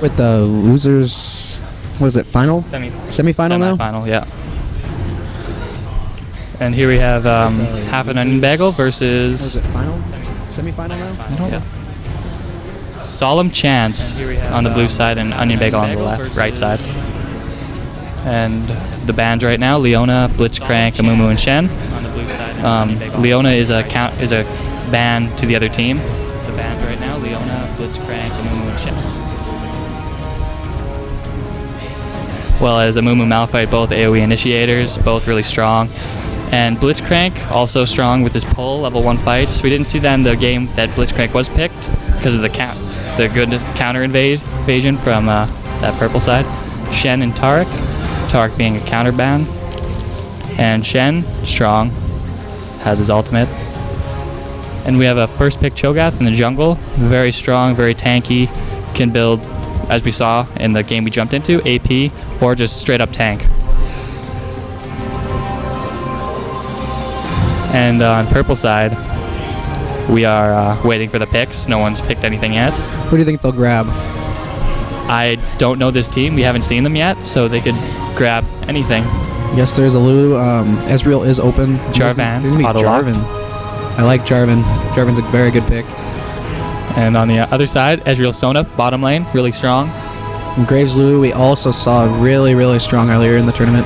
with the losers. What is it? Final? Semi-final now? Semi-final, yeah. And here we have half an onion bagel versus. Was it final? Semi-final now? I don't know. Solemn Chance on the blue side and onion bagel on the left, right side. And the bands right now: Leona, BxxRAMS, Amumu, and Shen. Leona is a band to the other team. The bands right now: Leona, BxxRAMS, Amumu, and Shen. Well as Amumu, Malphite, both AoE initiators, both really strong. And BxxRAMS also strong with his pull, level 1 fights. We didn't see that in the game that BxxRAMS was picked because of the good counter invasion from that purple side. Shen and Tarek. Tarek being a counter ban. And Shen, strong, has his ultimate. And we have a first pick Cho'Gath in the jungle. Very strong, very tanky. Can build, as we saw in the game we jumped into, AP or just straight up tank. And on purple side, we are waiting for the picks. No one's picked anything yet. Who do you think they'll grab? I don't know this team. We haven't seen them yet, so they could grab anything. Yes, there's a Lulu. Ezreal is open. Jarvan, Jarvan. I like Jarvan. Jarvan's a very good pick. And on the other side, Ezreal Sona, bottom lane, really strong. And Graves Lulu, we also saw really, really strong earlier in the tournament.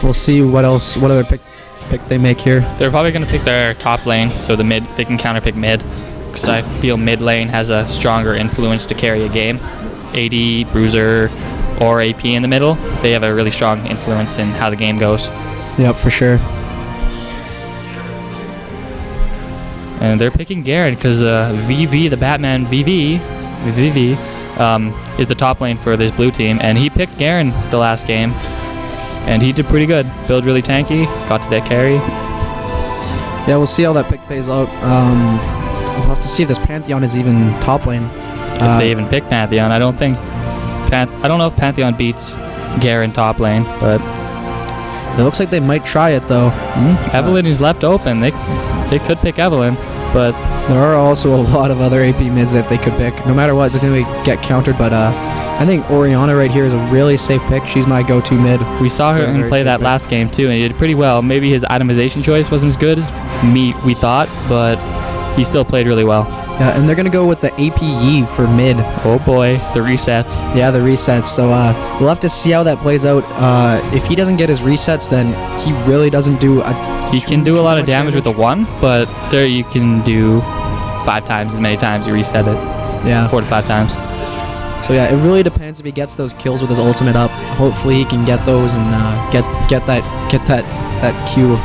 We'll see what other pick they make here. They're probably going to pick their top lane, so the mid, they can counter pick mid, because I feel mid lane has a stronger influence to carry a game. AD, Bruiser, or AP in the middle, they have a really strong influence in how the game goes. Yep, for sure. And they're picking Garen because VV, the Batman VV, is the top lane for this blue team, and he picked Garen the last game. And he did pretty good. Build really tanky, got to that carry. Yeah, we'll see how that pick plays out. We'll have to see if this Pantheon is even top lane. If they even pick Pantheon, I don't think. I don't know if Pantheon beats Garen top lane, but it looks like they might try it though. Evelynn is left open. They could pick Evelynn, but there are also a lot of other AP mids that they could pick. No matter what, they're going to get countered. But I think Orianna right here is a really safe pick. She's my go-to mid. We saw her play that last game too, and he did pretty well. Maybe his itemization choice wasn't as good as we thought, but he still played really well. Yeah, and they're going to go with the AP Yi for mid. Oh boy, the resets. Yeah, the resets. So we'll have to see how that plays out. If he doesn't get his resets, then he really doesn't do He can do a lot of damage with the 1, but there you can do 5 times as many times you reset it. Yeah. 4 to 5 times. So yeah, it really depends if he gets those kills with his ultimate up. Hopefully he can get those and get that Q.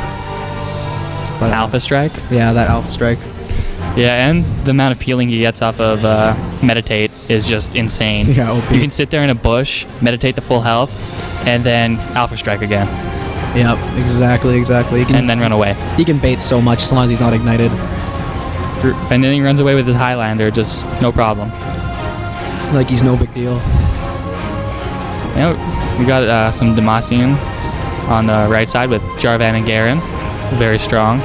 But Alpha Strike? Yeah, that Alpha Strike. Yeah, and the amount of healing he gets off of Meditate is just insane. Yeah, OP. You can sit there in a bush, meditate the full health, and then Alpha Strike again. Yep, exactly. And then run away. He can bait so much as long as he's not ignited. And then he runs away with his Highlander, just no problem. Like he's no big deal. Yeah, we got some Demacians on the right side with Jarvan and Garen. Very strong.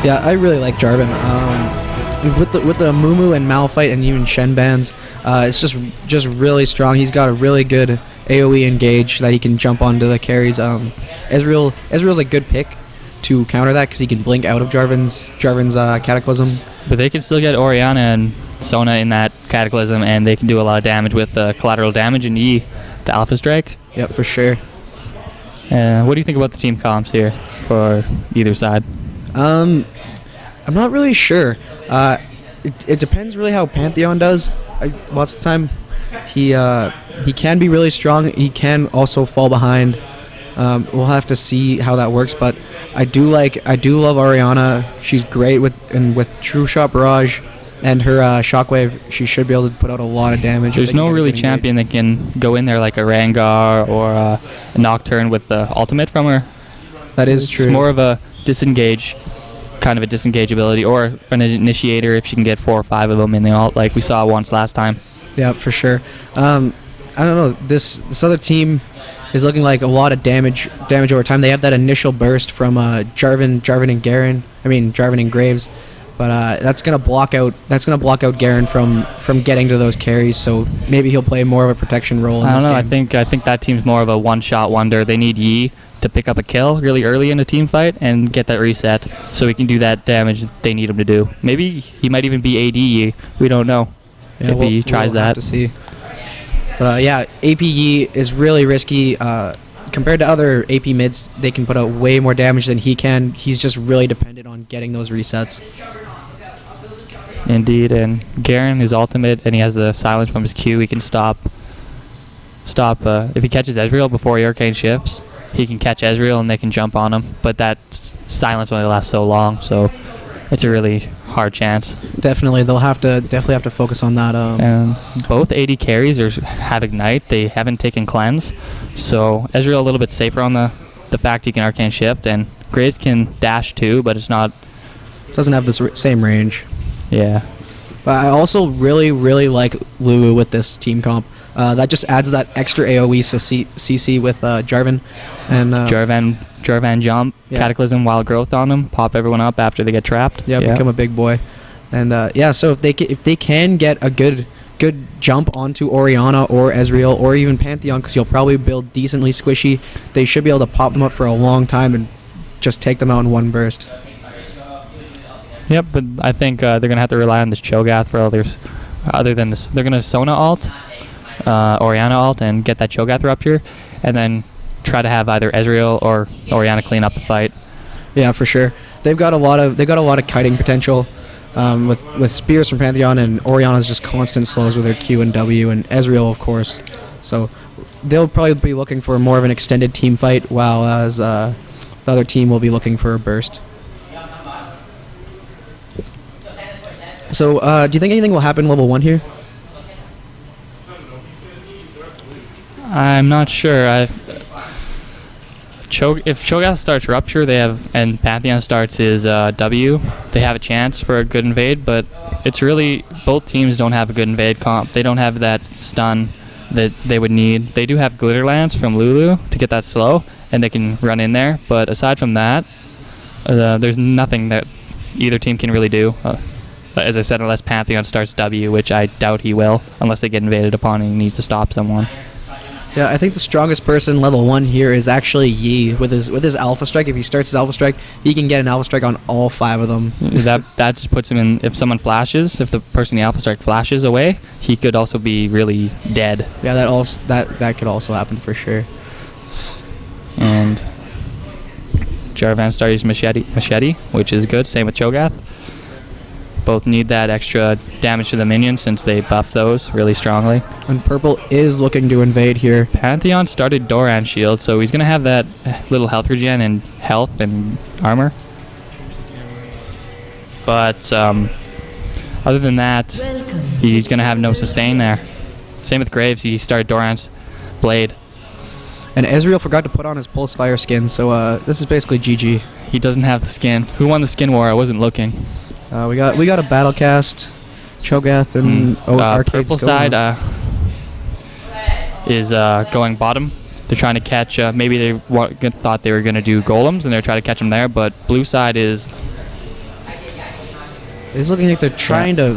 Yeah, I really like Jarvan. With the Mumu and Malphite and even Shen bans, it's just really strong. He's got a really good AoE engage that he can jump onto the carries. Ezreal's a good pick to counter that because he can blink out of Jarvan's Cataclysm. But they can still get Orianna and Sona in that Cataclysm, and they can do a lot of damage with collateral damage and Yi, the Alpha Strike. Yep, for sure. What do you think about the team comps here for either side? I'm not really sure. It depends really how Pantheon does. Lots of the time, he can be really strong. He can also fall behind. We'll have to see how that works, but I do love Orianna. She's great with True Shot Barrage and her Shockwave. She should be able to put out a lot of damage. There's no really champion that can go in there like a Rengar or a Nocturne with the ultimate from her. That is true. It's more of a disengage, kind of a disengage ability, or an initiator if she can get 4 or 5 of them in the ult, like we saw once last time. Yeah, for sure. I don't know. This other team is looking like a lot of damage over time. They have that initial burst from Jarvan and Garen. I mean Jarvan and Graves, But that's gonna block out Garen from getting to those carries. So maybe he'll play more of a protection role in I don't this know. game. I think that team's more of a one-shot wonder. They need Yi to pick up a kill really early in a team fight and get that reset, so he can do that damage they need him to do. Maybe he might even be AD Yi. We don't know if he tries we'll that. have to see. But yeah, AP Yi is really risky. Compared to other AP mids, they can put out way more damage than he can. He's just really dependent on getting those resets. Indeed, and Garen is ultimate, and he has the silence from his Q. He can stop. If he catches Ezreal before he arcane shifts, he can catch Ezreal and they can jump on him. But that silence only lasts so long, so it's a really hard chance. Definitely, they'll definitely have to focus on that. And both AD carries have Ignite. They haven't taken Cleanse, so Ezreal a little bit safer on the fact he can arcane shift, and Graves can dash too, but it's not. Doesn't have the same range. Yeah. But I also really like Lulu with this team comp. That just adds that extra AoE CC with Jarvan. And Jarvan jump, yeah. Cataclysm, Wild Growth on them, pop everyone up after they get trapped. Yeah, become a big boy. And yeah, so if they can get a good jump onto Orianna or Ezreal or even Pantheon, because you'll probably build decently squishy, they should be able to pop them up for a long time and just take them out in one burst. Yep, but I think they're going to have to rely on this Cho'Gath for others. Other than this, they're going to Sona ult, Orianna ult, and get that Cho'Gath Rupture, and then try to have either Ezreal or Orianna clean up the fight. Yeah, for sure. They've got a lot of kiting potential with spears from Pantheon, and Orianna's just constant slows with her Q and W, and Ezreal, of course. So they'll probably be looking for more of an extended team fight, while as the other team will be looking for a burst. So, do you think anything will happen level 1 here? I'm not sure. If Cho'Gath starts Rupture, and Pantheon starts his W, they have a chance for a good invade, but it's really, both teams don't have a good invade comp. They don't have that stun that they would need. They do have Glitter Lance from Lulu to get that slow, and they can run in there, but aside from that, there's nothing that either team can really do. As I said, unless Pantheon starts W, which I doubt he will, unless they get invaded upon and he needs to stop someone. Yeah, I think the strongest person level 1 here is actually Yi with his Alpha Strike. If he starts his Alpha Strike, he can get an Alpha Strike on all 5 of them. that just puts him in. If someone flashes, if the person in the Alpha Strike flashes away, he could also be really dead. Yeah, that could also happen for sure. And Jarvan started his machete, which is good. Same with Cho'Gath. Both need that extra damage to the minions since they buff those really strongly. And purple is looking to invade here. Pantheon started Doran shield, so he's going to have that little health regen and health and armor. But other than that, he's going to have no sustain there. Same with Graves. He started Doran's blade. And Ezreal forgot to put on his Pulse Fire skin, so this is basically GG. He doesn't have the skin. Who won the skin war? I wasn't looking. We got a battle cast, Cho'Gath and Arcade purple side is going bottom. They're trying to catch. Maybe they thought they were going to do golems and they're trying to catch them there. But blue side is. It's looking like they're trying to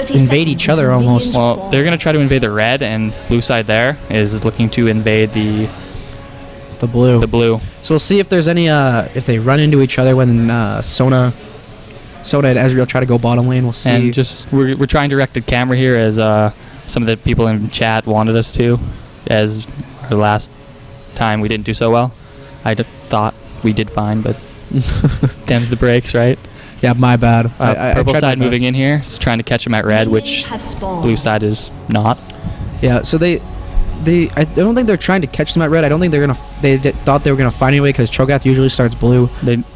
invade each other almost. Well, they're going to try to invade the red, and blue side there is looking to invade the blue. The blue. So we'll see if there's any if they run into each other when Sona and Ezreal try to go bottom lane. We'll see. And just we're trying directed camera here as some of the people in chat wanted us to, as the last time we didn't do so well. I thought we did fine, but them's the breaks, right? Yeah, my bad. Purple side moving in here, is trying to catch them at red, which blue side is not. Yeah, so I don't think they're trying to catch them at red. I don't think they thought they were gonna find anyway, because Cho'Gath usually starts blue.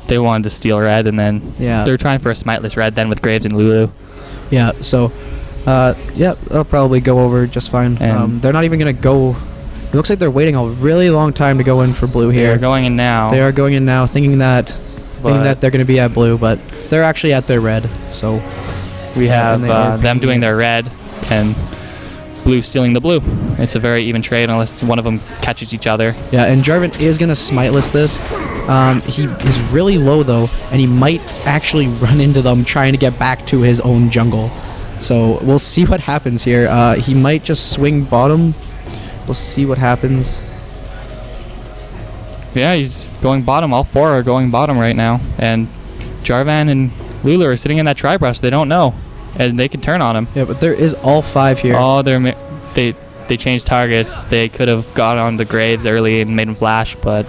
They wanted to steal red, and then they're trying for a smiteless red then with Graves and Lulu. Yeah, so yeah, they'll probably go over just fine. They're not even gonna go. It looks like they're waiting a really long time to go in for blue here. They're going in now. They are going in now, thinking that they're gonna be at blue, but they're actually at their red. So we have them doing their red, and blue stealing the blue. It's a very even trade unless one of them catches each other. Yeah, and Jarvan is going to smiteless this. He is really low, though, and he might actually run into them trying to get back to his own jungle. So we'll see what happens here. He might just swing bottom. We'll see what happens. Yeah, he's going bottom. All 4 are going bottom right now. And Jarvan and Lulu are sitting in that tri-brush. They don't know. And they can turn on him. Yeah, but there is all 5 here. Oh, they changed targets. They could have got on the Graves early and made him flash, but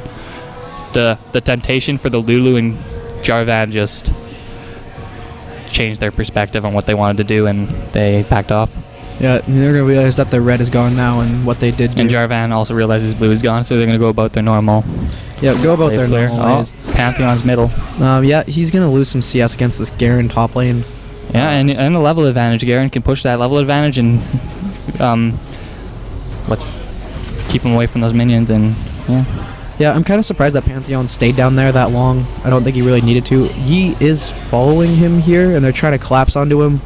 the temptation for the Lulu and Jarvan just changed their perspective on what they wanted to do, and they backed off. Yeah, and they're going to realize that their red is gone now and what they did do. And Jarvan also realizes blue is gone, so they're going to go about their normal. Yeah, go about their normal ways. Pantheon's middle. Yeah, he's going to lose some CS against this Garen top lane. Yeah, and the level advantage. Garen can push that level advantage and keep him away from those minions, and yeah. Yeah, I'm kind of surprised that Pantheon stayed down there that long. I don't think he really needed to. He is following him here, and they're trying to collapse onto him.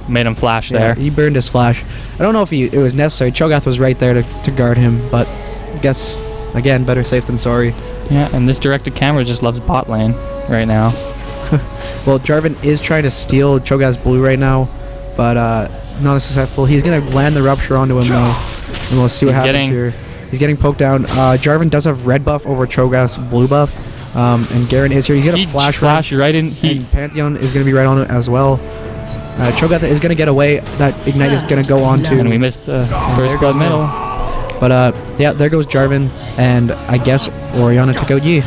Made him flash Yeah, there. he burned his flash. I don't know if it was necessary. Cho'Gath was right there to guard him, but I guess, again, better safe than sorry. Yeah, and this directed camera just loves bot lane right now. Well, Jarvan is trying to steal Cho'Gath's blue right now, but not successful. He's going to land the Rupture onto him, though, and we'll see what happens here. He's getting poked down. Jarvan does have red buff over Cho'Gath's blue buff, and Garen is here. He's going to flash right in. And Pantheon is going to be right on it as well. Cho'Gath is going to get away. That Ignite is going to go on to... And we missed the first blood middle. But, yeah, there goes Jarvan, and I guess Orianna took out Yi.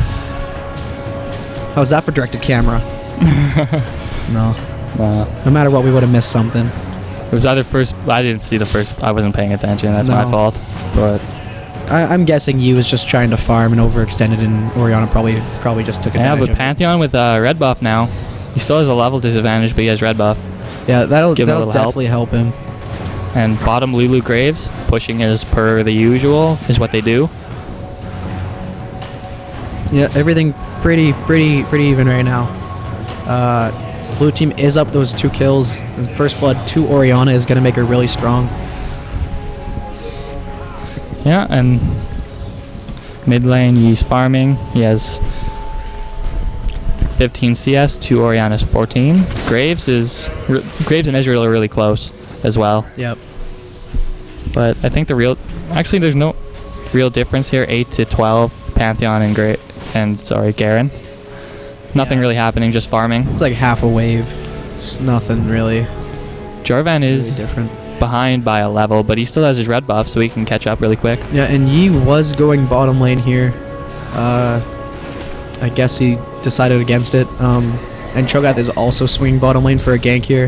How's that for directed camera? No. No matter what, we would have missed something. It was either first... I didn't see the first... I wasn't paying attention. That's my fault. But... I'm guessing Yi was just trying to farm and overextended, and Orianna probably just took advantage. Yeah, but Pantheon with red buff now. He still has a level disadvantage, but he has red buff. Yeah, that'll definitely help him. And bottom Lulu Graves pushing as per the usual is what they do. Yeah, everything pretty even right now. Blue team is up those 2 kills, and first blood to Orianna is going to make her really strong. Yeah, and mid lane he's farming. He has 15 CS to Orianna's 14. Graves and Ezreal are really close as well. Yep. But I think actually there's no real difference here. 8 to 12 Pantheon and Garen. Nothing really happening, just farming. It's like half a wave. It's nothing really. Jarvan is really different. Behind by a level, but he still has his red buff, so he can catch up really quick. Yeah, and Yi was going bottom lane here. I guess he decided against it. And Cho'Gath is also swinging bottom lane for a gank here.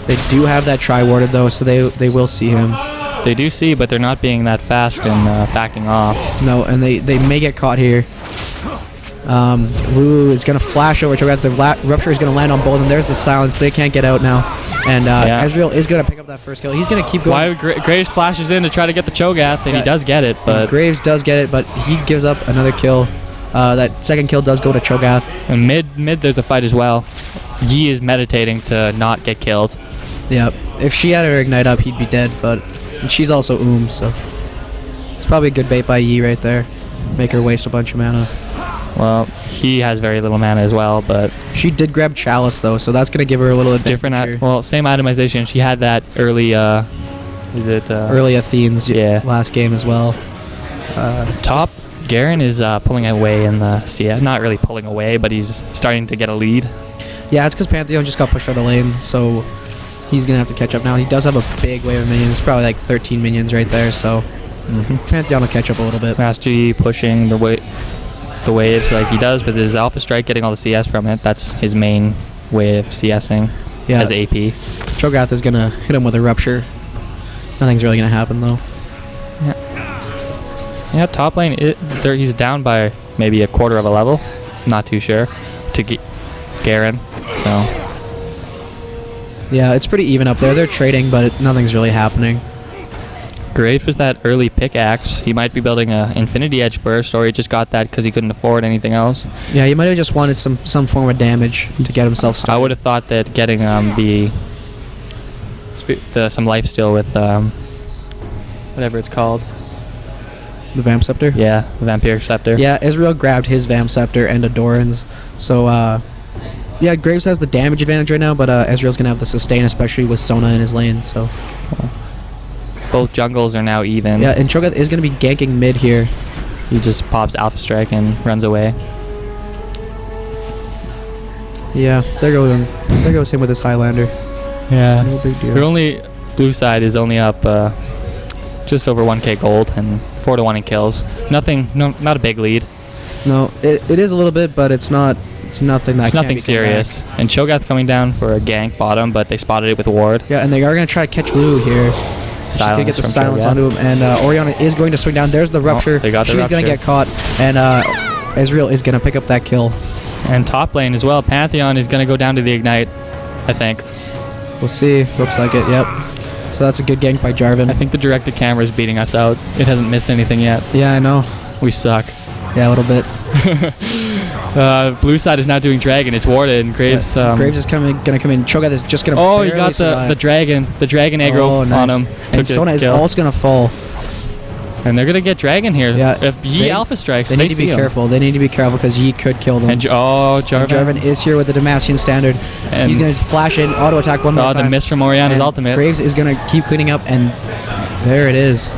They do have that tri-warded though, so they will see him. They do see, but they're not being that fast and backing off. No, and they may get caught here. Lulu is going to flash over Cho'Gath. The Rupture is going to land on both, and there's the silence. They can't get out now. And Ezreal is going to pick up that first kill. He's going to keep going. Graves flashes in to try to get the Cho'Gath, and he does get it. But Graves does get it, but he gives up another kill. That second kill does go to Cho'Gath. And mid there's a fight as well. Yi is meditating to not get killed. Yeah, if she had her Ignite up, he'd be dead, but she's also so it's probably a good bait by Yi right there. Make her waste a bunch of mana. Well, he has very little mana as well, but... She did grab Chalice, though, so that's going to give her a little advantage. Well, same itemization. She had that early, early Athenes last game as well. Top, Garen is pulling away in the CS. Not really pulling away, but he's starting to get a lead. Yeah, it's because Pantheon just got pushed out of lane, so he's going to have to catch up now. He does have a big wave of minions. It's probably like 13 minions right there, so Pantheon will catch up a little bit. Master Yi pushing the waves like he does, but his Alpha Strike getting all the CS from it. That's his main way of CSing as AP. Cho'Gath is going to hit him with a Rupture. Nothing's really going to happen, though. Yeah, top lane, he's down by maybe a quarter of a level. Not too sure. To Garen, so... Yeah, it's pretty even up there. They're trading, but nothing's really happening. Great for that early pickaxe. He might be building a Infinity Edge first, or he just got that because he couldn't afford anything else. Yeah, he might have just wanted some form of damage to get himself started. I would have thought that getting the some life steal with whatever it's called. The Vamp Scepter? Yeah, the Vampiric Scepter. Yeah, Ezreal grabbed his Vamp Scepter and Adoran's. So, yeah, Graves has the damage advantage right now, but Ezreal's going to have the sustain, especially with Sona in his lane. So, both jungles are now even. yeah, and Cho'Gath is going to be ganking mid here. He just pops Alpha Strike and runs away. Yeah, there goes him with his Highlander. Yeah. No big deal. They're only blue side is only up just over 1k gold and 4-1 in kills. Nothing, not a big lead. No, it is a little bit, but it's not. It's nothing that. It's nothing serious. And Cho'Gath coming down for a gank bottom, but they spotted it with a ward. Yeah, and they are going to try to catch Lulu here. She's going to get the silence onto him, and Orianna is going to swing down. There's the rupture. They got the She's going to get caught, and Ezreal is going to pick up that kill. And top lane as well. Pantheon is going to go down to the Ignite, I think. We'll see. Looks like it, yep. So that's a good gank by Jarvan. I think the directed camera is beating us out. It hasn't missed anything yet. Yeah, I know. We suck. Yeah, a little bit. Blue side is not doing dragon. It's warded. And Graves. Graves is going to come in. Cho'Gath is just going to. Oh, he got the dragon aggro nice. on him. And Sona is also going to fall. And they're going to get dragon here. Yeah, if Yi Alpha strikes, they need to be careful. They need to be careful because Yi could kill them. And Jarvan is here with the Demacian standard. And he's going to flash in, auto attack one more time. The miss from Orianna's ultimate. Graves is going to keep cleaning up, and there it is.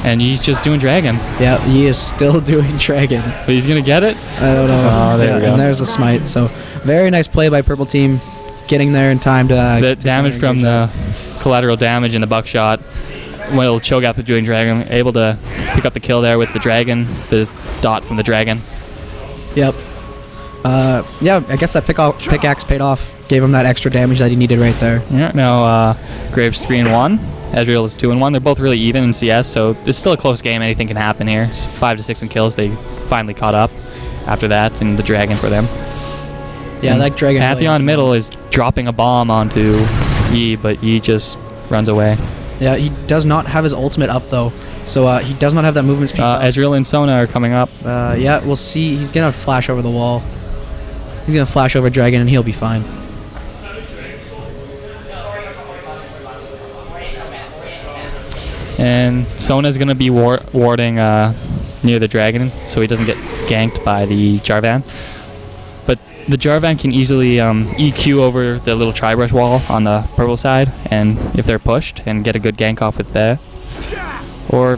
And he's just doing dragon. Yeah, he is still doing dragon. But he's going to get it? I don't know. Oh, there we go. And there's the smite. So, very nice play by Purple Team, getting there in time to... The damage from the collateral damage in the buckshot. While Cho'Gath was doing dragon, able to pick up the kill there with the dragon, the dot from the dragon. Yep. Yeah, I guess that pickaxe paid off. Gave him that extra damage that he needed right there. Yeah, now Graves 3-1. Ezreal is 2-1. They're both really even in CS, so it's still a close game. Anything can happen here. It's 5-6 in kills. They finally caught up after that, and the dragon for them. Yeah, and that dragon. Pantheon middle is dropping a bomb onto Yi, but Yi just runs away. Yeah, he does not have his ultimate up though, so he does not have that movement speed. Ezreal and Sona are coming up. Yeah, we'll see. He's gonna flash over the wall. He's gonna flash over Dragon, and he'll be fine. And Sona's gonna be warding near the dragon, so he doesn't get ganked by the Jarvan. But the Jarvan can easily EQ over the little tri-brush wall on the purple side, and if they're pushed, and get a good gank off with that. Or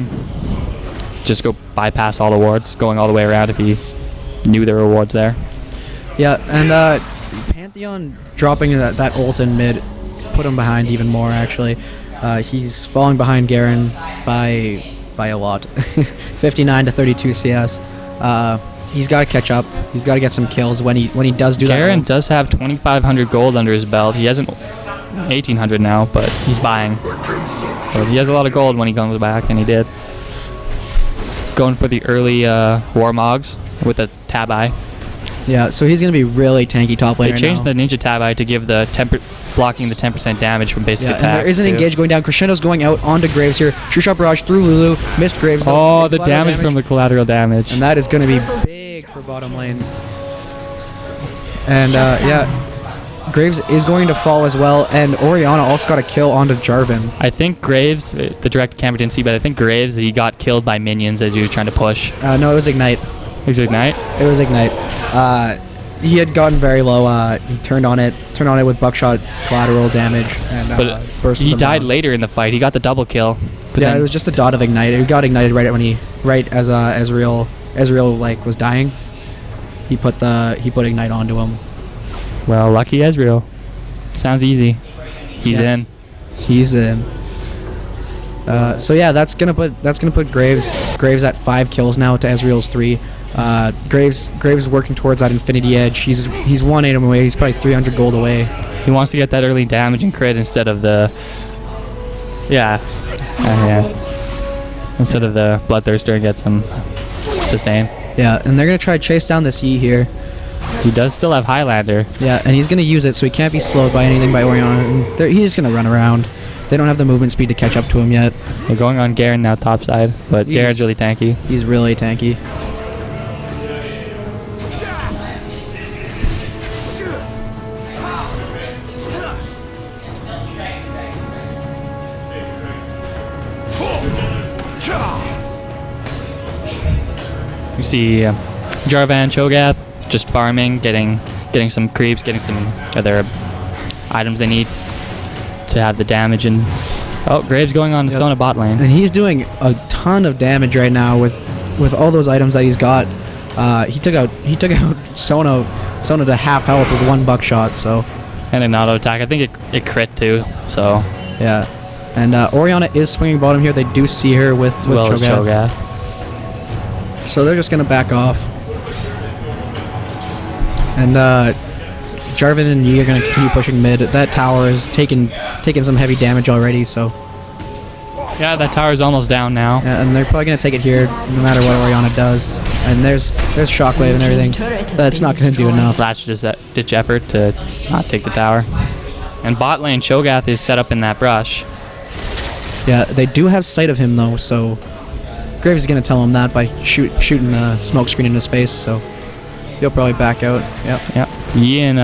just go bypass all the wards, going all the way around if he knew there were wards there. Yeah, and Pantheon dropping that ult in mid put him behind even more, actually. He's falling behind Garen by a lot. 59 to 32 CS. He's got to catch up. He's got to get some kills when he does do that. Garen does have 2,500 gold under his belt. He hasn't 1,800 now, but he's buying. So he has a lot of gold when he comes back, and he did. Going for the early Warmogs with a Tabi. Yeah, so he's going to be really tanky top lane. They changed the Ninja Tabi to give the blocking the 10% damage from basic attacks. And there is an engage going down. Crescendo's going out onto Graves here. True Shot Barrage through Lulu. Missed Graves. Oh, the damage from the collateral damage. And that is going to be big for bottom lane. And yeah, Graves is going to fall as well. And Orianna also got a kill onto Jarvan. I think Graves, the direct camera didn't see, but I think Graves, he got killed by minions as he was trying to push. No, it was Ignite. It was Ignite? It was Ignite. He had gotten very low. He turned on it with buckshot collateral damage, and but he died later in the fight. He got the double kill. But yeah, it was just a dot of Ignite. It got ignited right as Ezreal like was dying. He put Ignite onto him. Well, lucky Ezreal. Sounds easy. He's in. He's in. So yeah, that's gonna put Graves at 5 kills now to Ezreal's 3. Graves working towards that Infinity Edge. He's 1 item away. He's probably 300 gold away. He wants to get that early damage and crit instead of the instead of the Bloodthirster and get some sustain. Yeah, and they're gonna try to chase down this Yi here. He does still have Highlander. Yeah, and he's gonna use it, so he can't be slowed by anything by Orianna. He's just gonna run around. They don't have the movement speed to catch up to him yet. They're going on Garen now top side, but Garen's really tanky. He's really tanky. You see Jarvan, Cho'Gath just farming, getting some creeps, getting some other items they need to have the damage. And oh, Graves going on the Sona bot lane. And he's doing a ton of damage right now with all those items that he's got. He took out Sona to half health with one buckshot. So. And an auto attack. I think it crit too. So. Yeah. And Orianna is swinging bottom here. They do see her with Cho'Gath. So they're just gonna back off. And Jarvan and Yi are gonna continue pushing mid. That tower is taking some heavy damage already. So. Yeah, that tower's almost down now. Yeah, and they're probably gonna take it here, no matter what Orianna does. And there's Shockwave and everything. That's not gonna do enough. Last ditch effort to not take the tower. And bot lane Cho'Gath is set up in that brush. Yeah, they do have sight of him though, so Graves is gonna tell him that by shooting the smoke screen in his face. So he'll probably back out. Yep. Yep. Yi and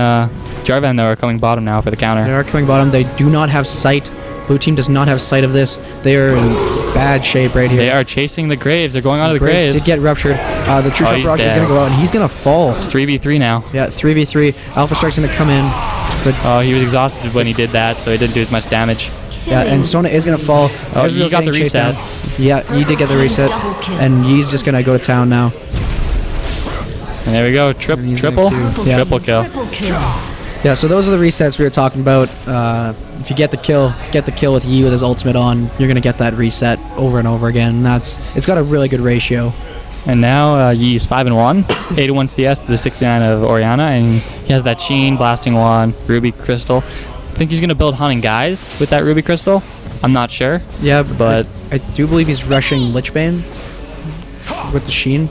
Jarvan though are coming bottom now for the counter. They are coming bottom. They do not have sight. Blue team does not have sight of this. They are in bad shape right here. They are chasing the Graves. They're going onto the Graves. Did get ruptured. The True Shot Barrage is going to go out, and he's going to fall. It's 3v3 now. Yeah, 3v3. Alpha Strike's going to come in. But he was exhausted when he did that, so he didn't do as much damage. Yeah, and Sona is going to fall. Oh, you got the reset. Yeah, Yi did get the reset. And Yi's just going to go to town now. And there we go. Triple kill. Yeah, so those are the resets we were talking about. If you get the kill with Yi with his ultimate on, you're gonna get that reset over and over again. And it's got a really good ratio. And now Yi's 5-1, 81 CS to the 69 of Orianna, and he has that Sheen, Blasting Wand, Ruby Crystal. I think he's gonna build Hunting Guys with that Ruby Crystal. I'm not sure. Yeah, but I do believe he's rushing Lichbane with the Sheen.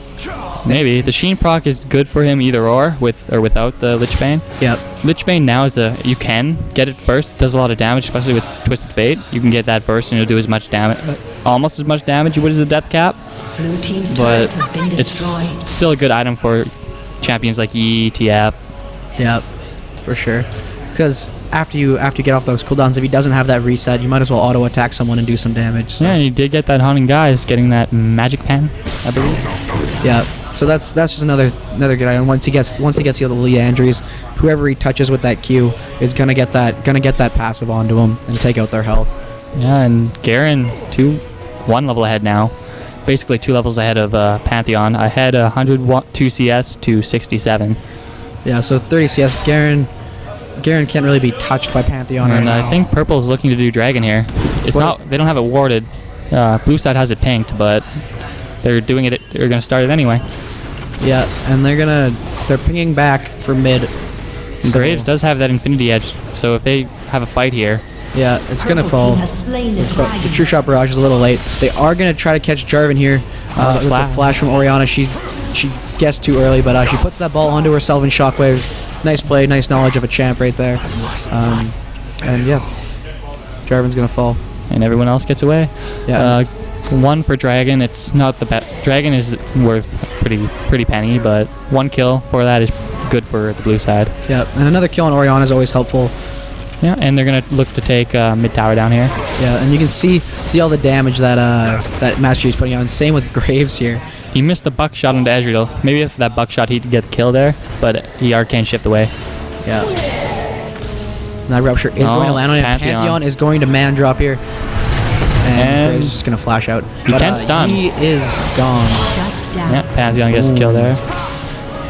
Maybe. The Sheen proc is good for him either or, with or without the Lichbane. Yep. Lichbane now is you can get it first. It does a lot of damage, especially with Twisted Fate. You can get that first and it'll do as much damage, almost as much damage as a Death Cap. Blue team's but turret has been destroyed. It's still a good item for champions like Yi, TF. Yep, for sure. Because after you get off those cooldowns, if he doesn't have that reset, you might as well auto attack someone and do some damage. So. Yeah, you did get that Hunting Guys, getting that Magic Pen, I believe. Yeah. So that's just another good item. Once he gets the other Leandries, whoever he touches with that Q is gonna get that passive onto him and take out their health. Yeah, and Garen 1 level ahead now, basically 2 levels ahead of Pantheon. Ahead 102 CS to 67. Yeah, so 30 CS. Garen can't really be touched by Pantheon right And now. I think Purple is looking to do Dragon here. It's not. They don't have it warded. Blue side has it pinked, but they're doing it. They're gonna start it anyway. Yeah, and they're pinging back for mid. So Graves does have that Infinity Edge, so if they have a fight here, yeah, it's gonna fall. But the True Shot Barrage is a little late. They are gonna try to catch Jarvan here with the flash from Orianna. She guessed too early, but she puts that ball onto herself in shockwaves. Nice play, nice knowledge of a champ right there. And yeah, Jarvan's gonna fall. And everyone else gets away. Yeah. 1 for Dragon. It's not the best. Dragon is worth pretty penny, but 1 kill for that is good for the blue side. Yeah, and another kill on Orianna is always helpful. Yeah, and they're gonna look to take mid tower down here. Yeah, and you can see all the damage that Master Chief's putting on. Same with Graves here. He missed the buckshot onto Ezreal. Maybe if that buckshot he'd get the kill there, but he arcane shift away. Yeah. And that rupture is going to land on him. Pantheon is going to man drop here. And Graves is just going to flash out. He can't stun. He is gone. Yeah, Pantheon gets the kill there.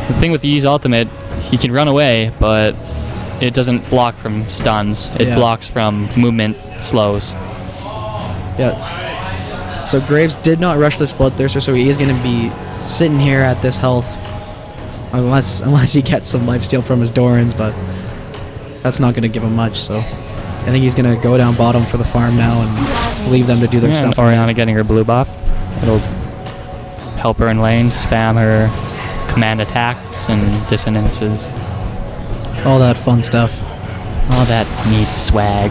The thing with Yi's ultimate, he can run away, but it doesn't block from stuns. It blocks from movement slows. Yeah. So Graves did not rush the Bloodthirster, so he is going to be sitting here at this health. Unless he gets some lifesteal from his Dorans, but that's not going to give him much, so I think he's going to go down bottom for the farm now and leave them to do their stuff. And Orianna getting her blue buff. It'll help her in lane, spam her command attacks and dissonances. All that fun stuff. All that neat swag.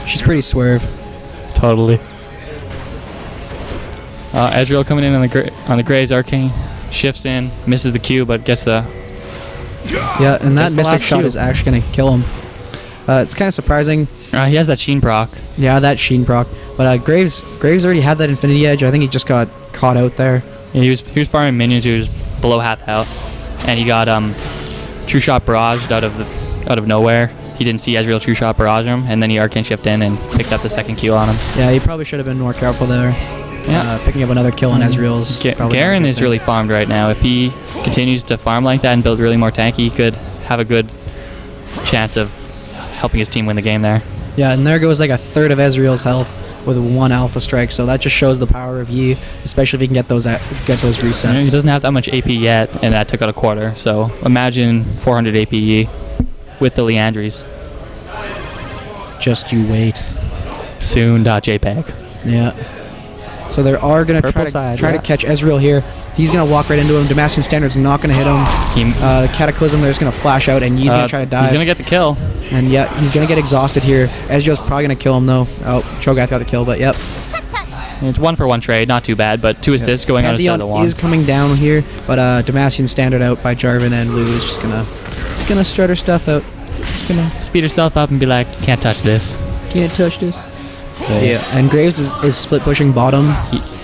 She's pretty swerve. Totally. Ezreal coming in on the Graves arcane. Shifts in, misses the Q, but gets the... Yeah, and that Mystic Shot is actually going to kill him. It's kind of surprising. He has that Sheen proc. Yeah, that Sheen proc. But Graves already had that Infinity Edge. I think he just got caught out there. Yeah, he was farming minions. He was below half health, and he got True Shot barraged out of nowhere. He didn't see Ezreal True Shot barrage him, and then he Arcane Shift in and picked up the second kill on him. Yeah, he probably should have been more careful there. Yeah. Picking up another kill on Ezreal's. Garen is really farmed right now. If he continues to farm like that and build really more tanky, he could have a good chance of helping his team win the game there. Yeah, and there goes like a third of Ezreal's health with 1 Alpha Strike, so that just shows the power of Yi, especially if he can get those resets. He doesn't have that much AP yet, and that took out a quarter. So imagine 400 AP Yi with the Leandries. Just you wait. Soon.jpg. Yeah. So they are going to try to catch Ezreal here. He's going to walk right into him. Damascene Standard's not going to hit him. The Cataclysm there's going to flash out, and Yi's going to try to dive. He's going to get the kill. And yeah, he's going to get exhausted here. Ezreal's probably going to kill him, though. Oh, Cho'Gath got the kill, but yep. It's 1-for-1 trade, not too bad, but 2 assists going on instead of 1. Is coming down here, but Damascene Standard out by Jarvan, and Lou is just going to start her stuff out. Just going to speed herself up and be like, can't touch this. Can't touch this. Yeah, and Graves is split pushing bottom.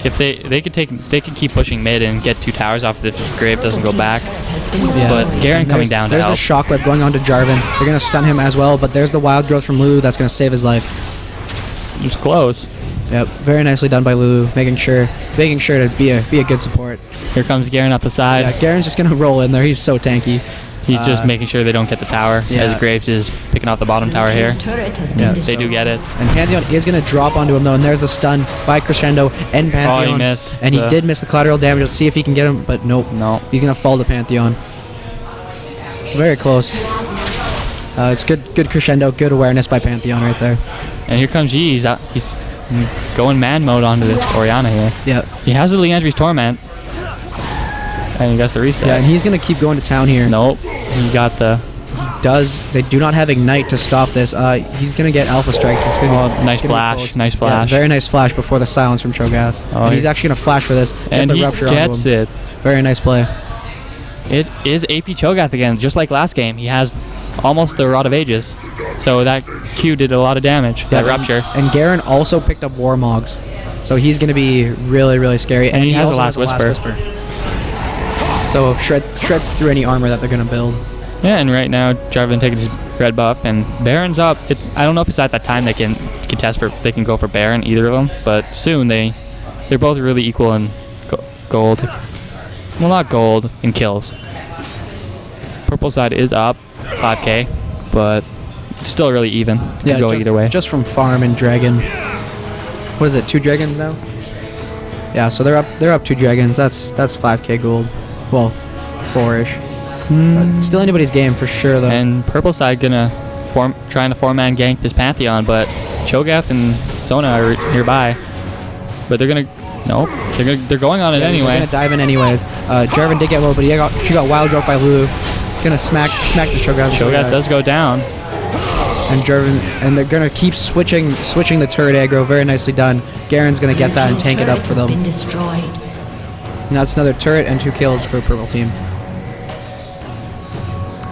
If they could keep pushing mid and get 2 towers off if Graves doesn't go back. Yeah. But Garen coming down to help. There's the shockwave going on to Jarvan. They're gonna stun him as well, but there's the wild growth from Lulu that's gonna save his life. It's close. Yep, very nicely done by Lulu, making sure to be a good support. Here comes Garen up the side. Yeah, Garen's just gonna roll in there. He's so tanky. He's just making sure they don't get the tower, as Graves is picking off the bottom tower here. Yeah, they do get it. And Pantheon is going to drop onto him, though, and there's the stun by Crescendo and Pantheon. Oh, he missed. And he did miss the collateral damage. Let's see if he can get him, but nope. No. He's going to fall to Pantheon. Very close. It's good Crescendo, good awareness by Pantheon right there. And here comes Yi. He's going man mode onto this Orianna here. Yep. He has the Leandry's Torment. And he gets the reset. Yeah, and he's going to keep going to town here. Nope. He got the... They do not have Ignite to stop this. He's going to get Alpha Strike. It's gonna nice flash. Nice flash. Yeah, very nice flash before the silence from Cho'Gath. Oh, and he's actually going to flash for this. And he gets it. Very nice play. It is AP Cho'Gath again, just like last game. He has almost the Rod of Ages. So that Q did a lot of damage. Yeah, that Rupture. And Garen also picked up Warmogs. So he's going to be really, really scary. And he has a Last Whisper. So shred through any armor that they're going to build. Yeah, and right now Jarvan taking his red buff, and Baron's up. I don't know if it's at that time they can contest they can go for Baron, either of them, but soon they're both really equal in gold. Well, not gold, in kills. Purple side is up 5k, but it's still really even. Yeah, go either way. Just from farm and dragon. What is it? 2 dragons now? Yeah, so they're up 2 dragons. That's 5k gold. Well, 4ish. Still anybody's game for sure, though. And purple side trying to 4-man gank this Pantheon, but Cho'Gath and Sona are nearby. But they're going on it anyway. They're gonna dive in anyways. Jarvan did get low, but she got wild growth by Lulu. Gonna smack the Cho'Gath. Cho'Gath does go down. And Jarvan, and they're gonna keep switching the turret aggro. Very nicely done. Garen's gonna get that and tank it up for them. And that's another turret and 2 kills for purple team.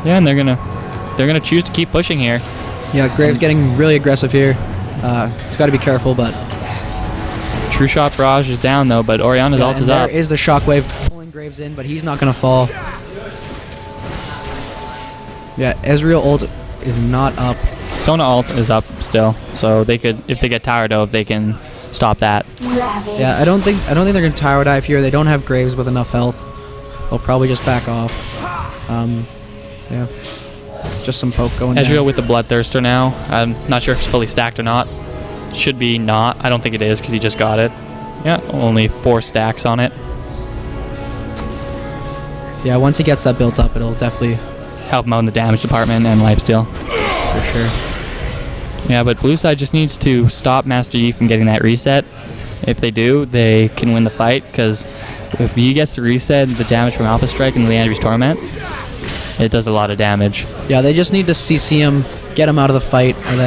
Yeah, and they're gonna choose to keep pushing here. Yeah, Graves getting really aggressive here. It's got to be careful, but True Shot barrage is down though, but Orianna's ult is up. There is the shockwave pulling Graves in, but he's not gonna fall. Yeah, Ezreal ult is not up. Sona ult is up still, so they could, if they get tower dove, they can stop that. Yeah, I don't think they're gonna tower dive here. They don't have Graves with enough health. They'll probably just back off. Yeah, just some poke going Ezreal down. with the Bloodthirster now. I'm not sure if it's fully stacked or not. Should be not. I don't think it is because he just got it. Yeah, only 4 stacks on it. Yeah, once he gets that built up, it'll definitely help him out in the damage department and lifesteal. For sure. Yeah, but blue side just needs to stop Master Yi from getting that reset. If they do, they can win the fight, because if Yi gets the reset, the damage from Alpha Strike and Leandry's Torment, it does a lot of damage. Yeah, they just need to CC him, get him out of the fight, and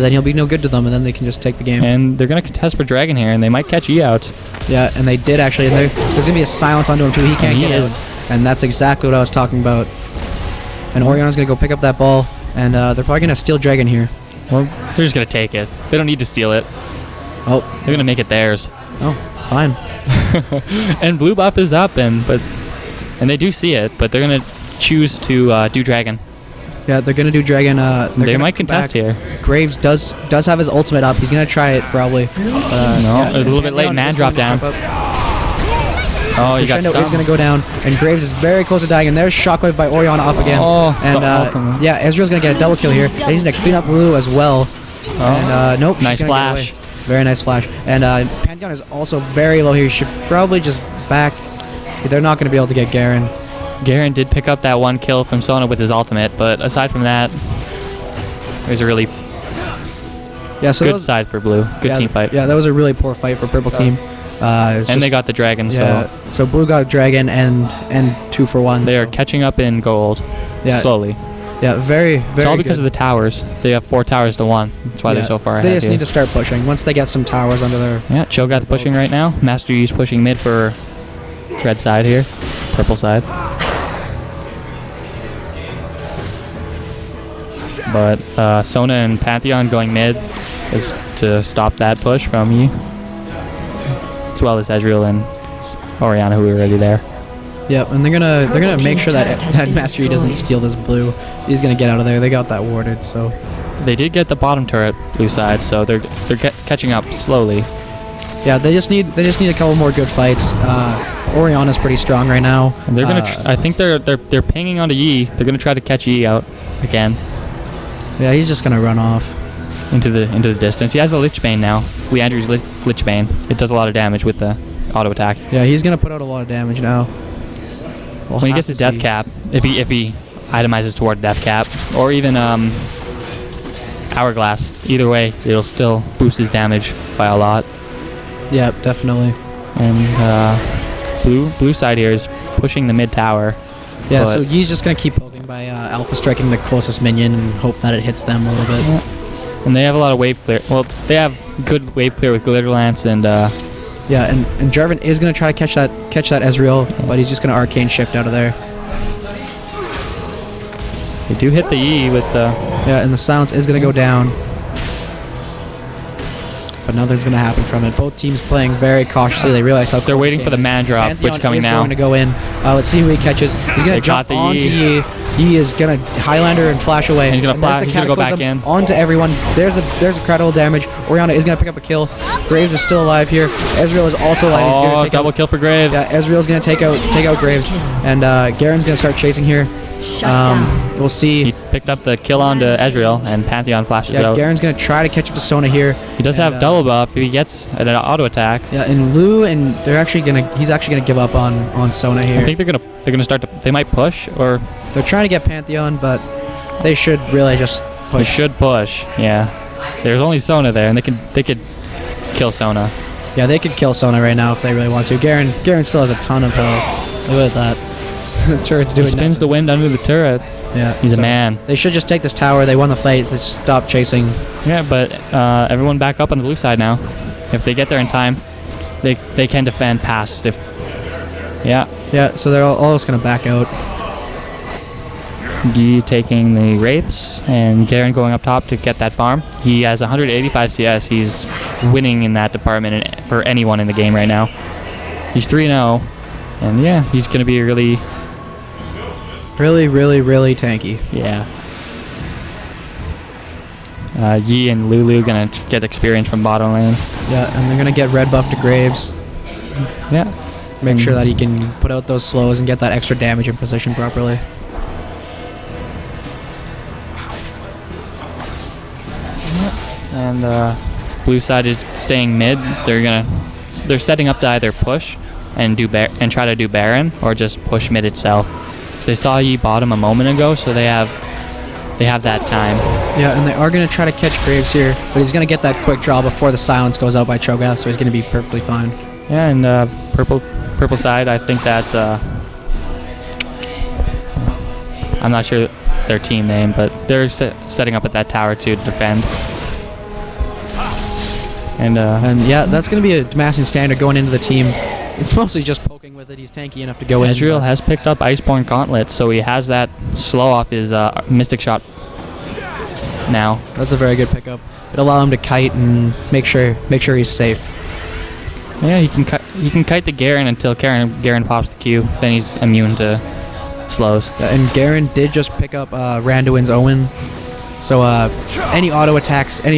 then he'll be no good to them, and then they can just take the game. And they're going to contest for Dragon here, and they might catch Yi out. Yeah, and they did actually. And there's going to be a silence onto him too. He can't get out. And that's exactly what I was talking about. And Orianna's going to go pick up that ball, and they're probably going to steal Dragon here. Well, they're just gonna take it. They don't need to steal it. Oh, They're gonna make it theirs. oh, fine. And blue buff is up, and they do see it, but they're gonna choose to do dragon. Yeah, they're gonna do dragon. They might contest here. Graves does have his ultimate up. He's gonna try it probably. No, a little bit late. Man drop down. Oh, you got Crescendo is stunned. going to go down, and Graves is very close to dying, and there's Shockwave by Oriana up again. Oh, and ultimate. yeah, Ezreal's going to get a double kill here. And he's going to clean up Lulu as well. And nope. she's Nice gonna get flash. away. Very nice flash. And Pantheon is also very low here. He should probably just back. They're not going to be able to get Garen. Garen did pick up that one kill from Sona with his ultimate, but aside from that, it was a really Yeah, so good side for blue. Good team fight. Yeah, that was a really poor fight for purple team. And they got the dragon, so blue got dragon and 2-for-1. they are catching up in gold slowly. Yeah, very It's all because of the towers. They have 4 towers to 1. That's why they're so far ahead. They just here. need to start pushing. Once they get some towers under their... Yeah, Cho'Gath pushing right now. Master Yi's pushing mid for red side here. Purple side. But Sona and Pantheon going mid is to stop that push from Yi. As well as Ezreal and Oriana, who were already there. Yeah, and they're gonna make sure that Master Yi doesn't steal this blue. He's gonna get out of there. They got that warded, so... They did get the bottom turret, blue side, so they're catching up slowly. Yeah, they just need a couple more good fights. Oriana's pretty strong right now. And they're gonna. I think they're pinging onto Yi. They're gonna try to catch Yi out again. Yeah, he's just gonna run off into the distance. He has the Lich Bane now. Leandre's Lich Bane. It does a lot of damage with the auto attack. Yeah, he's gonna put out a lot of damage now. When he gets the death cap, if he itemizes toward death cap, or even hourglass, either way, it'll still boost his damage by a lot. Yeah, definitely. And blue side here is pushing the mid tower. Yeah, so he's just gonna keep poking by alpha striking the closest minion and hope that it hits them a little bit. Yeah. And they have a lot of wave clear. Well, they have good wave clear with Glitter Lance and. Yeah, and Jarvan is gonna try to catch that Ezreal, but he's just gonna arcane shift out of there. They do hit the E with the... Yeah, and the silence is gonna go down. But nothing's gonna happen from it. Both teams playing very cautiously. They realize how they're waiting for the man drop, Pantheon which coming is now. Going to go in. Let's see who he catches. He's gonna jump onto Yi. Yi is gonna Highlander and flash away. And he's gonna flash. He's gonna go back in. Onto everyone. There's incredible damage. Oriana is gonna pick up a kill. Graves is still alive here. Ezreal is also alive. Oh, double kill for Graves. Yeah, Ezreal's gonna take out Graves, and Garen's gonna start chasing here. We'll see. He picked up the kill onto Ezreal, and Pantheon flashes out. Garen's gonna try to catch up to Sona here. He does have double buff if he gets an auto attack. Yeah, and Lu and he's actually gonna give up on Sona here. I think they're gonna start to. They might push, or they're trying to get Pantheon, but they should really just push. They should push. Yeah, there's only Sona there, and they could kill Sona. Yeah, they could kill Sona right now if they really want to. Garen still has a ton of health. Look at that. The turret's doing. He spins the wind under the turret. Yeah, he's a man. They should just take this tower. They won the fight. They stop chasing. Yeah, but everyone back up on the blue side now. If they get there in time, they can defend past. Yeah, so they're all just gonna back out. Guy taking the Wraiths, and Garen going up top to get that farm. He has 185 CS. He's winning in that department for anyone in the game right now. He's 3-0, and yeah, he's going to be really tanky. Yeah. Yi and Lulu going to get experience from bottom lane. Yeah, and they're going to get red buff to Graves. Yeah. Make sure that he can put out those slows and get that extra damage in position properly. And blue side is staying mid. They're setting up to either push and try to do Baron, or just push mid itself. So they saw Yi bottom a moment ago, so they have that time. Yeah, and they are going to try to catch Graves here, but he's going to get that quick draw before the silence goes out by Cho'Gath, so he's going to be perfectly fine. Yeah, and purple side, I think that's I'm not sure their team name, but they're setting up at that tower to defend. And yeah, that's going to be a Damascene standard going into the team. It's mostly just poking with it. He's tanky enough to go in. Ezreal has picked up Iceborne Gauntlet, so he has that slow off his Mystic Shot now. That's a very good pickup. It'll allow him to kite and make sure he's safe. Yeah, he can kite the Garen until Garen pops the Q. Then he's immune to slows. And Garen did just pick up Randuin's Owen. So any auto attacks by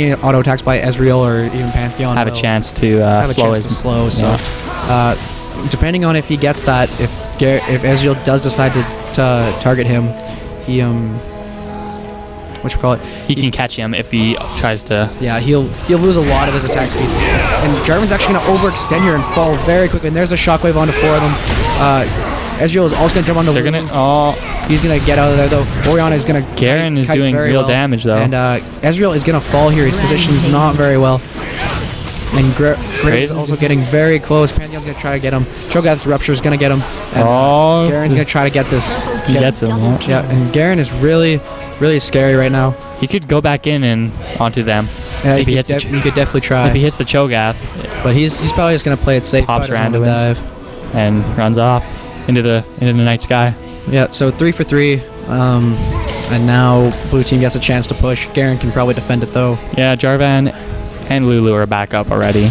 Ezreal or even Pantheon Have a chance to slow. So depending on if he gets that, if Ezreal does decide to target him, he He can catch him if he tries to. Yeah, he'll lose a lot of his attack speed. And Jarvan's actually going to overextend here and fall very quickly. And there's a shockwave onto 4 of them. Ezreal is also going to jump on the They're Lulu. gonna. He's going to get out of there though. Orianna is going to. Garen is doing real damage though. And Ezreal is going to fall here. His position is not very well. And Graves is also getting very close. Pantheon's going to try to get him. Cho'Gath's Rupture is going to get him. And Garen's going to try to get this. He gets him. Yeah, and Garen is really scary right now. He could go back in and onto them. Yeah, he could definitely try. If he hits the Cho'Gath. But he's probably just going to play it safe. Pops Randuin and runs off into the night sky. Yeah, so 3 for 3. And now blue team gets a chance to push. Garen can probably defend it though. Yeah, Jarvan and Lulu are back up already.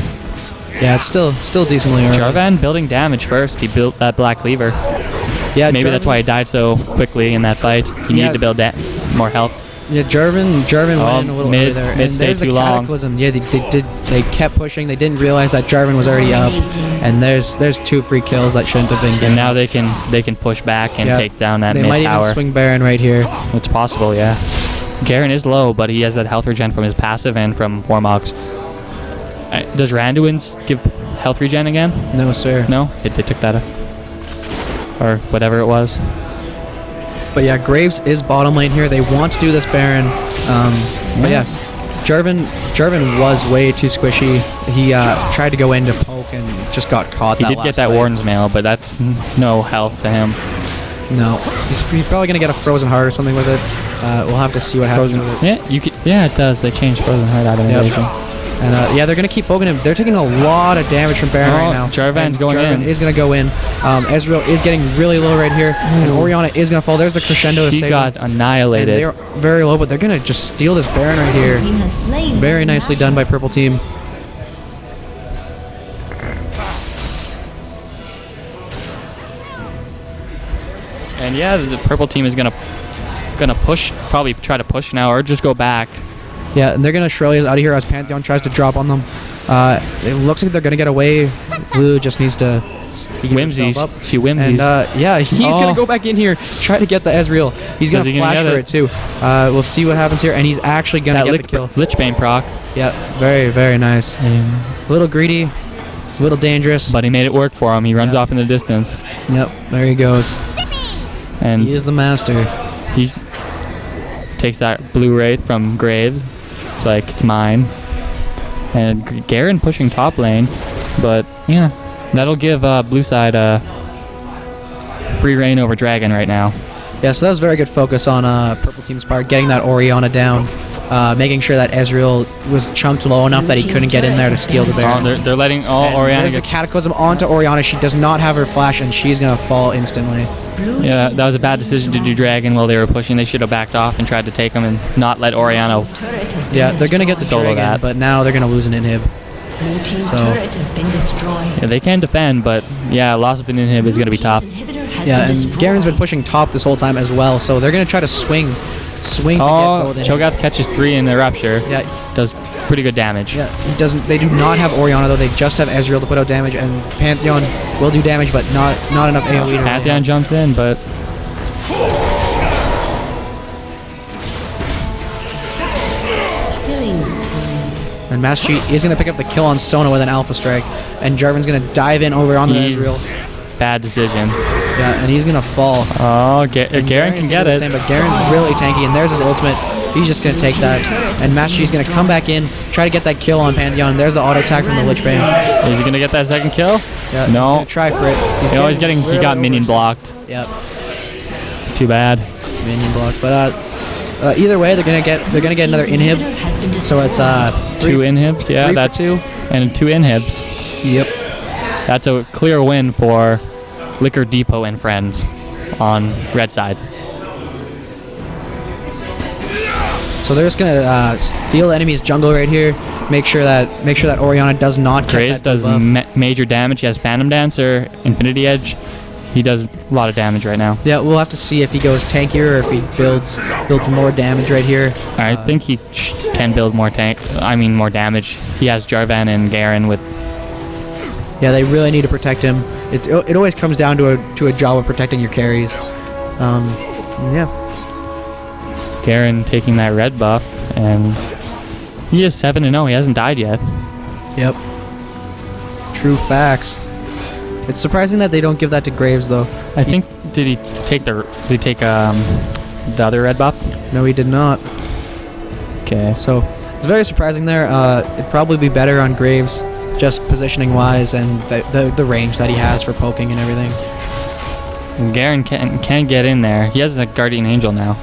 Yeah, it's still decently early. Jarvan building damage first. He built that Black Cleaver. Yeah, maybe that's why he died so quickly in that fight. He needed to build more health. Yeah, Jarvan went in a little early there. Mid stay too long. Cataclysm. Yeah, they kept pushing. They didn't realize that Jarvan was already up. And there's 2 free kills that shouldn't have been given. And now they can push back and take down that mid tower. They might even swing Baron right here. It's possible, yeah. Garen is low, but he has that health regen from his passive and from Warmogs. Does Randuin's give health regen again? No, sir. No? They took that up. Or whatever it was. But yeah, Graves is bottom lane here. They want to do this Baron. But yeah, Jarvan was way too squishy. He tried to go in to poke and just got caught. He did get that Warden's Mail, but that's no health to him. No, he's probably gonna get a Frozen Heart or something with it. We'll have to see what happens with it. Yeah, it does. They changed Frozen Heart out of invasion. And yeah, they're going to keep poking him. They're taking a lot of damage from Baron right now. Jarvan's going in. Jarvan is going to go in. Ezreal is getting really low right here. And Orianna is going to fall. There's the crescendo to save him. He got annihilated. And they're very low, but they're going to just steal this Baron right here. Very nicely done by purple team. And yeah, the purple team is gonna push, probably try to push now, or just go back. Yeah, and they're going to Shirley's out of here as Pantheon tries to drop on them. It looks like they're going to get away. Blue just needs to... Whimsies. She whimsies. And yeah, he's going to go back in here, try to get the Ezreal. He's going to flash for it too. We'll see what happens here, and he's actually going to get the kill. Lichbane proc. Yeah, very, very nice. A little greedy, a little dangerous. But he made it work for him. He runs off in the distance. Yep, there he goes. And he is the master. He takes that blue wraith from Graves. It's like, it's mine. And Garen pushing top lane, but yeah, that'll give blue side free reign over Dragon right now. Yeah, so that was very good focus on purple team's part, getting that Orianna down, making sure that Ezreal was chunked low enough that he couldn't get in there to steal the Baron. They're letting Orianna there's the Cataclysm onto Orianna. She does not have her flash, and she's going to fall instantly. Yeah, that was a bad decision to do Dragon while they were pushing. They should have backed off and tried to take him and not let Orianna Yeah, they're going to get the solo Dragon, but now they're going to lose an inhib. So yeah, they can defend, but yeah, loss of an inhib is going to be tough. Yeah, and Garen's been pushing top this whole time as well, so they're going to try to swing to get gold in. Cho'Gath catches 3 in the Rupture. Yeah. Does pretty good damage. Yeah, he doesn't. They do not have Orianna though. They just have Ezreal to put out damage, and Pantheon will do damage, but not enough AoE to Pantheon jumps in, but and Master Chief is going to pick up the kill on Sona with an Alpha Strike, and Jarvan's going to dive in over on the Ezreal. Bad decision. Yeah, and he's going to fall. Oh, Garen can get it. But Garen's really tanky, and there's his ultimate. He's just going to take that. And Master Chief's going to come back in, try to get that kill on Pantheon. There's the auto attack from the Lichbane. Is he going to get that second kill? Yeah, no. He's going to try for it. He got minion blocked. Yep. It's too bad. Minion blocked. But either way, they're going to get another inhib. So it's 2 inhibs, yeah, that's 2. And 2 inhibs. Yep. That's a clear win for Liquor Depot and friends on red side. So they're just gonna steal the enemy's jungle right here. Make sure that Orianna does not get Graves that does debuff. major damage. He has Phantom Dancer, Infinity Edge. He does a lot of damage right now. Yeah, we'll have to see if he goes tankier or if he builds more damage right here. I think he can build more more damage. He has Jarvan and Garen with. Yeah, they really need to protect him. It always comes down to a job of protecting your carries. Yeah. Garen taking that red buff, and he is 7-0. He hasn't died yet. Yep. True facts. It's surprising that they don't give that to Graves though. I think did he take the other red buff? No, he did not. Okay. So it's very surprising there. It'd probably be better on Graves, just positioning wise and the range that he has for poking and everything. Garen can get in there. He has a Guardian Angel now,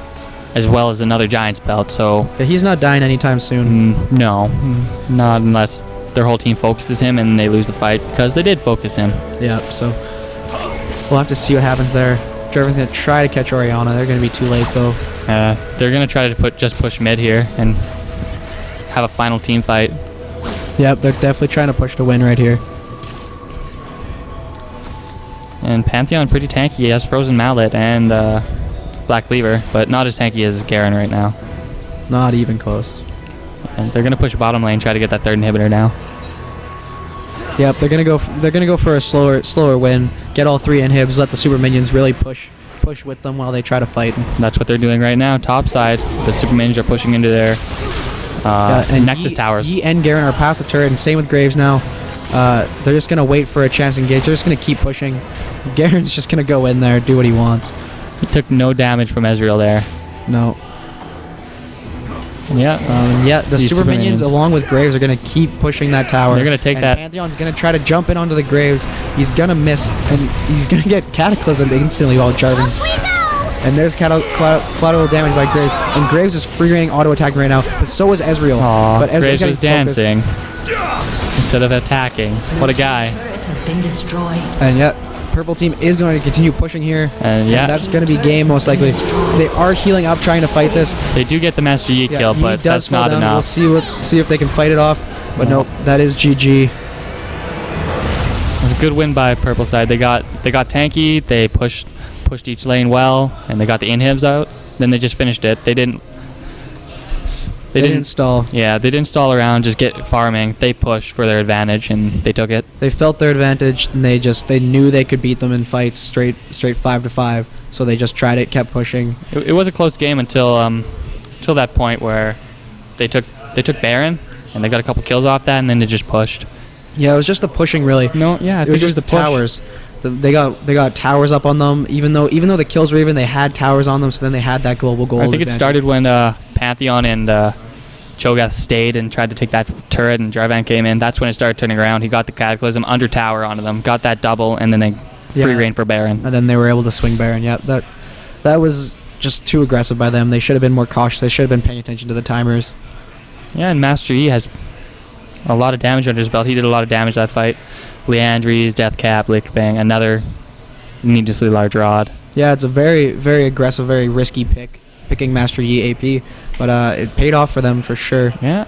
as well as another Giant's Belt. So yeah, he's not dying anytime soon. No, not unless their whole team focuses him and they lose the fight, because they did focus him. Yeah. So we'll have to see what happens there. Jarvan's gonna try to catch Orianna. They're gonna be too late though. They're gonna try to push mid here and have a final team fight. Yep, they're definitely trying to push to win right here. And Pantheon pretty tanky. He has Frozen Mallet and Black Cleaver, but not as tanky as Garen right now. Not even close. And they're gonna push bottom lane, try to get that third inhibitor now. Yep, they're gonna go for a slower win. Get all 3 inhibs. Let the super minions really push with them while they try to fight. That's what they're doing right now. Top side, the super minions are pushing into their and Nexus towers. Yi and Garen are past the turret, and same with Graves now. They're just gonna wait for a chance to engage. They're just gonna keep pushing. Garen's just gonna go in there, do what he wants. He took no damage from Ezreal there. No. Yeah. The super minions along with Graves are gonna keep pushing that tower. They're gonna take that. Pantheon's gonna try to jump in onto the Graves. He's gonna miss, and he's gonna get cataclysmed instantly while Jarvan. And there's collateral damage by Graves. And Graves is free raining auto attacking right now, but so is Ezreal. But Ezreal's Graves was dancing instead of attacking. What a guy. Turret has been destroyed. And yet, purple team is going to continue pushing here. And yeah, that's going to be game most likely. They are healing up, trying to fight this. They do get the Master Yi kill, Yi but does that's not fall down. enough. We'll see if they can fight it off. But nope, that is GG. It was a good win by purple side. They got tanky. They pushed each lane well, and they got the inhibs out. Then they just finished it. They didn't stall. Yeah, they didn't stall around. Just get farming. They pushed for their advantage, and they took it. They felt their advantage, and they knew they could beat them in fights straight 5-5. So they just tried it, kept pushing. It was a close game until that point where they took Baron, and they got a couple kills off that, and then they just pushed. Yeah, it was just the pushing really. No, yeah, it was just the towers. They got towers up on them. Even though the kills were even, they had towers on them. So then they had that global goal. I think it started when Pantheon and Cho'Gath stayed and tried to take that turret, and Jarvan came in. That's when it started turning around. He got the Cataclysm under tower onto them, got that double, and then they free reign for Baron. And then they were able to swing Baron. Yeah, that was just too aggressive by them. They should have been more cautious. They should have been paying attention to the timers. Yeah, and Master Yi has a lot of damage under his belt. He did a lot of damage that fight. Leandries, Death Cap, Lick Bang, another needlessly large rod. Yeah, it's a very, very aggressive, very risky picking Master Yi AP, but it paid off for them for sure. Yeah,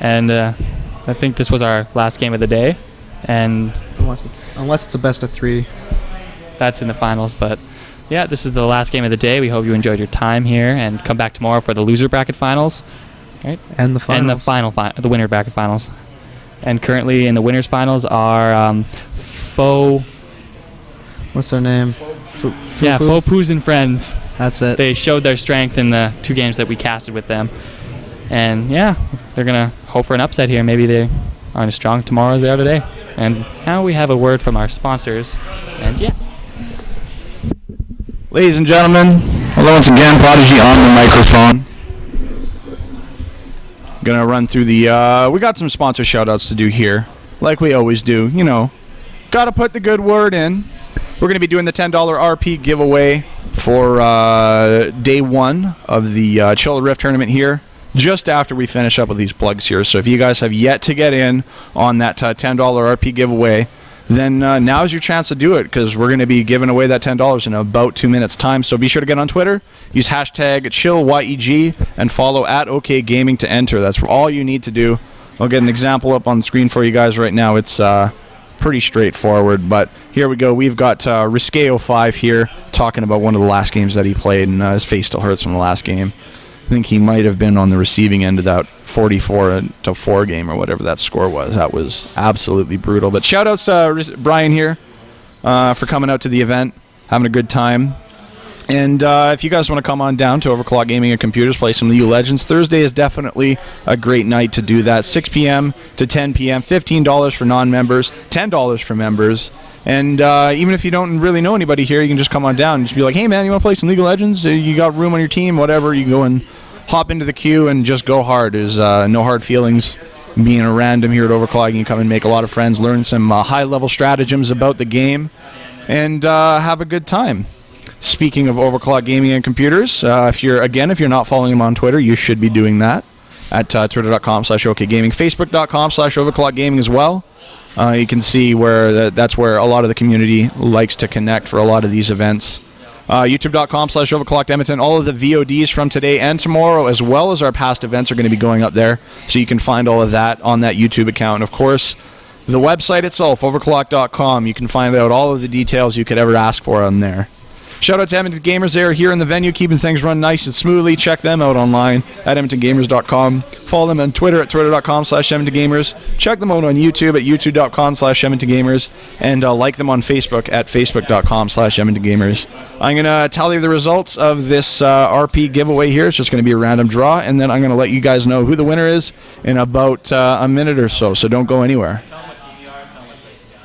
and I think this was our last game of the day, and unless it's a best of 3, that's in the finals. But yeah, this is the last game of the day. We hope you enjoyed your time here, and come back tomorrow for the loser bracket finals, right? And the finals. And the winner bracket finals. And currently in the winners finals are What's their name? Fopoos and Friends. That's it. They showed their strength in the 2 games that we casted with them. And yeah, they're going to hope for an upset here. Maybe they aren't as strong tomorrow as they are today. And now we have a word from our sponsors. And yeah. Ladies and gentlemen, hello once again, Prodigy on the microphone. Gonna run through the, we got some sponsor shout-outs to do here, like we always do, you know. Gotta put the good word in. We're gonna be doing the $10 RP giveaway for day 1 of the Chill Rift tournament here, just after we finish up with these plugs here. So if you guys have yet to get in on that $10 RP giveaway, then now's your chance to do it, because we're going to be giving away that $10 in about 2 minutes time. So be sure to get on Twitter, use hashtag ChillYEG, and follow at OKGaming to enter. That's all you need to do. I'll get an example up on the screen for you guys right now. It's pretty straightforward, but here we go. We've got Risque05 here talking about one of the last games that he played, and his face still hurts from the last game. I think he might have been on the receiving end of that 44-4 game or whatever that score was. That was absolutely brutal. But shout outs to Brian here for coming out to the event, having a good time. And if you guys want to come on down to Overclocked Gaming and Computers, play some League of Legends, Thursday is definitely a great night to do that. 6 p.m. to 10 p.m., $15 for non-members, $10 for members. And even if you don't really know anybody here, you can just come on down and just be like, hey, man, you want to play some League of Legends? You got room on your team, whatever. You can go and hop into the queue and just go hard. There's no hard feelings being a random here at Overclock. You can come and make a lot of friends, learn some high-level stratagems about the game, and have a good time. Speaking of Overclocked Gaming and Computers, if you're not following him on Twitter, you should be doing that at twitter.com/OKGaming, facebook.com/OverclockGaming as well. You can see where that's where a lot of the community likes to connect for a lot of these events. YouTube.com/Overclocked Edmonton. All of the VODs from today and tomorrow, as well as our past events, are going to be going up there. So you can find all of that on that YouTube account. And of course, the website itself, overclock.com, you can find out all of the details you could ever ask for on there. Shout out to Edmonton Gamers. They are here in the venue, keeping things run nice and smoothly. Check them out online at edmontongamers.com. Follow them on Twitter at twitter.com/EdmontonGamers. Check them out on YouTube at youtube.com/EdmontonGamers. And like them on Facebook at facebook.com/EdmontonGamers. I'm going to tally the results of this RP giveaway here. It's just going to be a random draw, and then I'm going to let you guys know who the winner is in about a minute or so. So don't go anywhere.